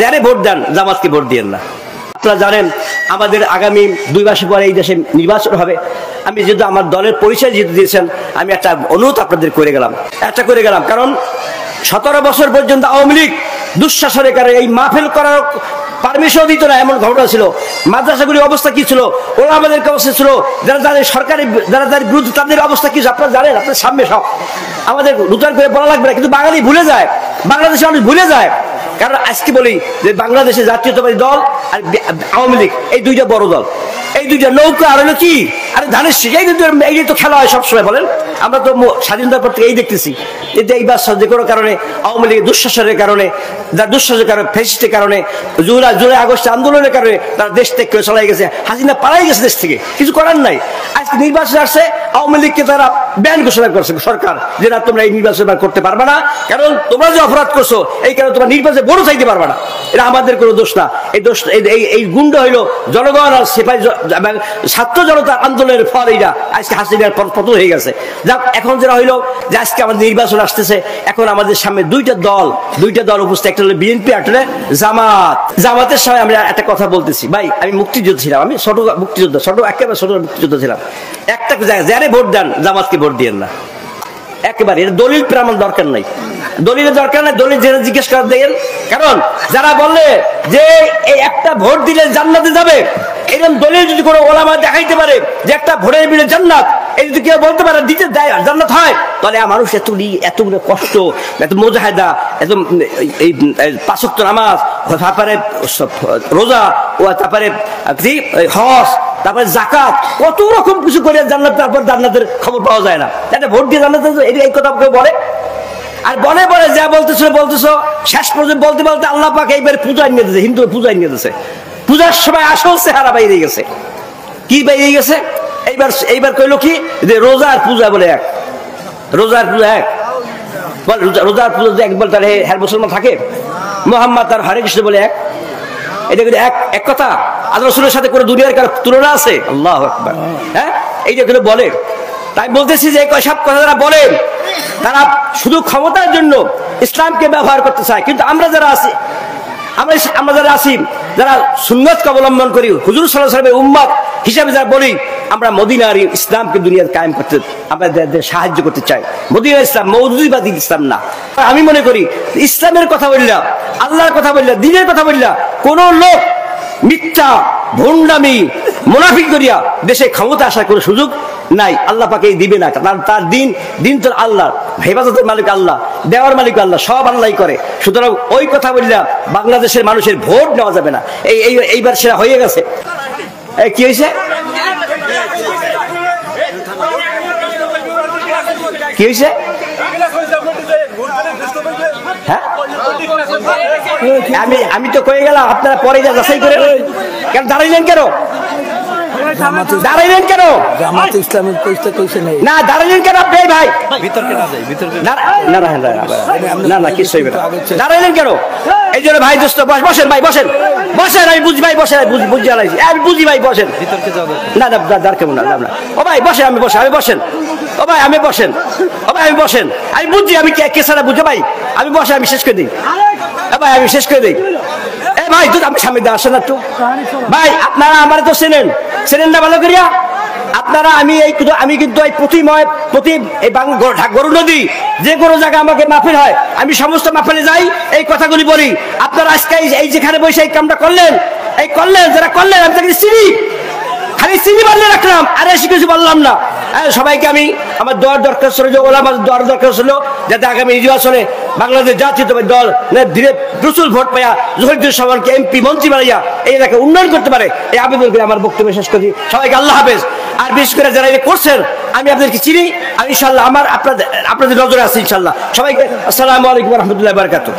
যারে ভোট দেন জামাতকে ভোট দিয়েন না। আপনারা জানেন আমাদের আগামী 2 মাস পরে এই দেশে নির্বাচন হবে। আমি যেহেতু আমার দলের পরিচয় যেহেতু দিয়েছেন, আমি একটা অনুরোধ আপনাদের করে গেলাম, কারণ 17 বছর পর্যন্ত আওয়ামী লীগ দুঃশাসনের কারণে এই মাহফিল করার পারমিশন দিত না, এমন ঘটনা ছিল। মাদ্রাসাগুলির অবস্থা কি ছিল, ওরা আমাদের অবস্থা ছিল, যারা যাদের সরকারি যারা যাদের বিরুদ্ধে তাদের অবস্থা কি, আপনারা জানেন, আপনার সামনে সব আমাদের নতুন করে বলা লাগবে না। কিন্তু বাঙালি ভুলে যায়, বাংলাদেশে মানুষ ভুলে যায়। কারণ আজকে বলি যে বাংলাদেশে জাতীয়তাবাদী দল আর আওয়ামী লীগ এই দুইটা বড় দল, এই দুইটা নৌকা। আর হলো কি, আরে ধানের শীষ, এই তো খেলা হয় সবসময়। বলেন, আমরা তো স্বাধীনতার পর থেকে এই দেখতেছি এইবার যে কোনো কারণে আওয়ামী লীগের দুঃশাসনের কারণে, ফ্যাসিস্টের কারণে, জুলাই আগস্ট আন্দোলনের কারণে তারা দেশ থেকে চলে গেছে, হাসিনা পালাই গেছে দেশ থেকে, কিছু করার নাই। আজকে নির্বাচন আসছে, আওয়ামী লীগকে তারা ব্যান ঘোষণা করছে সরকার, যে না তোমরা এই নির্বাচন করতে পারবে না, কারণ তোমরা যে অপরাধ করছো এই কারণে তোমরা নির্বাচনে বড় চাইতে পারবে না। এটা আমাদের কোনো দোষ না, এই দোষ এই গুণ্ড হইলো জনগণ আর সিপাহী ছাত্র জনতার আন্দোলনের ফল। এইটা আজকে হাসিনার পতন হয়ে গেছে। যাক, এখন যেটা হইলো যে আজকে আমাদের নির্বাচন আসতেছে, এখন আমাদের সামনে দুইটা দল উপস্থিত, একটা হলো বিএনপি, একটা হলো জামাতের সময় আমরা একটা কথা বলতেছি। ভাই, আমি মুক্তিযোদ্ধা ছিলাম, আমি একেবারে ছোট মুক্তিযোদ্ধা ছিলাম। একটা যারে ভোট দেন জামাতকে ভোট দিয়েন না, একেবারে। এটা দলিল প্রমাণ দরকার নাই, দলিলের দরকার নাই, দলিল যেটা জিজ্ঞেস করার দেন। কারণ যারা বললে যে এই একটা ভোট দিলে জান্নাতে যাবে, এরকম দলিল যদি কোনো ওলামা দেখাইতে পারে যে একটা ভোটের বিলে জান্নাত, এই যদি কেউ বলতে পারে দিতে দেয় জান্নাত হয়, তাহলে মানুষ এতগুলো কষ্ট, এত মুজাহিদা, এত এই 5 ওয়াক্ত নামাজ, তারপরে রোজা, ও তারপরে হজ, তারপরে জাকাত, কত রকম কিছু করে জান্নাত, তারপর জান্নাতের খবর পাওয়া যায় না। এটা ভোট দিয়ে জান্নাত, এই কথা কেউ বলে? আর বলে যা বলতেছো শেষ পর্যন্ত বলতে আল্লাহ পাক এইবার পূজায় নিয়ে দিয়েছে, হিন্দু পূজায় নিয়ে দিয়েছে। পূজার সময় আসল চেহারা বাইরে গেছে। কি বাইরে গেছে? এইবার কইলো কি যে রোজার পূজা বলে এক, রোজার পূজা এক বল, তাহলে হ্যাঁ মুসলমান থাকে। মোহাম্মদ আর হরে কৃষ্ণ বলে এক, এটা কিন্তু এক কথা। আল্লাহ রাসূলের সাথে কোনো দুনিয়ার কারো তুলনা আছে? আল্লাহু আকবার। হ্যাঁ, এইটা কিন্তু বলে। তাই বলতেছি যে সব কথা যারা বলেন তারা শুধু ক্ষমতার জন্য ইসলামকে ব্যবহার করতে চায়। কিন্তু আমরা যারা আছি যারা সুন্নতকে অবলম্বন করি, হুজুর সাল্লাল্লাহু আলাইহি ওয়াসাল্লামের উম্মত হিসাবে যারা বলি, আমরা মদিনার ইসলামকে দুনিয়ায় কায়েম করতে আমাদের সাহায্য করতে চাই। মদিনার ইসলাম মওদুদিবাদী ইসলাম না। আমি মনে করি ইসলামের কথা বললাম, আল্লাহর কথা বললাম, দ্বীনের কথা বললাম, কোন লোক মিথ্যা ভণ্ডামি মুনাফিক করিয়া দেশে ক্ষমতা আসার কোনো সুযোগ নাই। আল্লাহ পাকে দিবে না, কারণ তার দিন তো আল্লাহ, হেফাজতের মালিক আল্লাহ, দেওয়ার মালিক আল্লাহ, সব আল্লাহই করে। সুতরাং ওই কথা বললাম, বাংলাদেশের মানুষের ভোট নেওয়া যাবে না। এইবার সেটা হয়ে গেছে। কি হয়েছে? কি হয়েছে? হ্যাঁ, আমি তো কয়ে গেলাম, আপনারা পরে যা যাচাই করে। কেন দাঁড়াইলেন কেন? দাঁড়াইলেন কেন? জামাত ইসলামের পরিচয় কইছে নাই না, দাঁড়াইলেন কেন আপনি? ভাই ভিতরকে না যাই, ভিতরকে না কিছু হইবে না। দাঁড়াইলেন কেন? এই জন্য ভাই দোস্ত বসেন, ভাই বসেন, আমি বুঝি ভাই, বসেন, বুঝি আলাইছি, আমি বুঝি ভাই, বসেন। ভিতরকে যাও না, দরকার না। ও ভাই বসেন, আমি বসেন। ও ভাই আমি বসেন, আমি বুঝি, আমি কে ছাড়া বুঝে ভাই, আমি বসে, আমি শেষ করে দিই ভাই, আমি শেষ করে দিই। ভাই তুই আমি সামনে দিয়ে আসেন একটু। ভাই আপনারা আমার তো চেনেন না ভালো করিয়া আপনারা। আমি কিন্তু এই প্রতি গরু নদী যে কোনো জায়গায় আমাকে মাহফিল হয়, আমি সমস্ত মাহফিলে যাই, এই কথাগুলি বলি। আপনারা আজকে এই যেখানে বসে এই কামটা করলেন, যারা করলেন, আমি তাকে চিনি, খালি চিনি বললে রাখলাম, আর এসে কিছু বললাম না। সবাইকে আমি আমার দোয়ার দরকার ছিল, যে ওলামার দোয়ার দরকার ছিল, যাতে আগামী নির্বাচনে বাংলাদেশ জাতীয়তাবাদী দল ধীরে প্রচুর ভোট পাইয়া জহিরুদ্দিন সামানকে এমপি মন্ত্রী বানাইয়া এই এলাকায় উন্নয়ন করতে পারে। এই আবেদন করে আমার বক্তব্য শেষ করি। সবাইকে আল্লাহ হাফেজ। আর বিশেষ করে যারা এটা করছেন, আমি আপনাদেরকে চিনি, আমি ইনশাল্লাহ আপনাদের নজরে আছি ইনশাল্লাহ। সবাইকে আসসালামু আলাইকুম ওয়া রাহমাতুল্লাহি ওয়া বারাকাতুহু।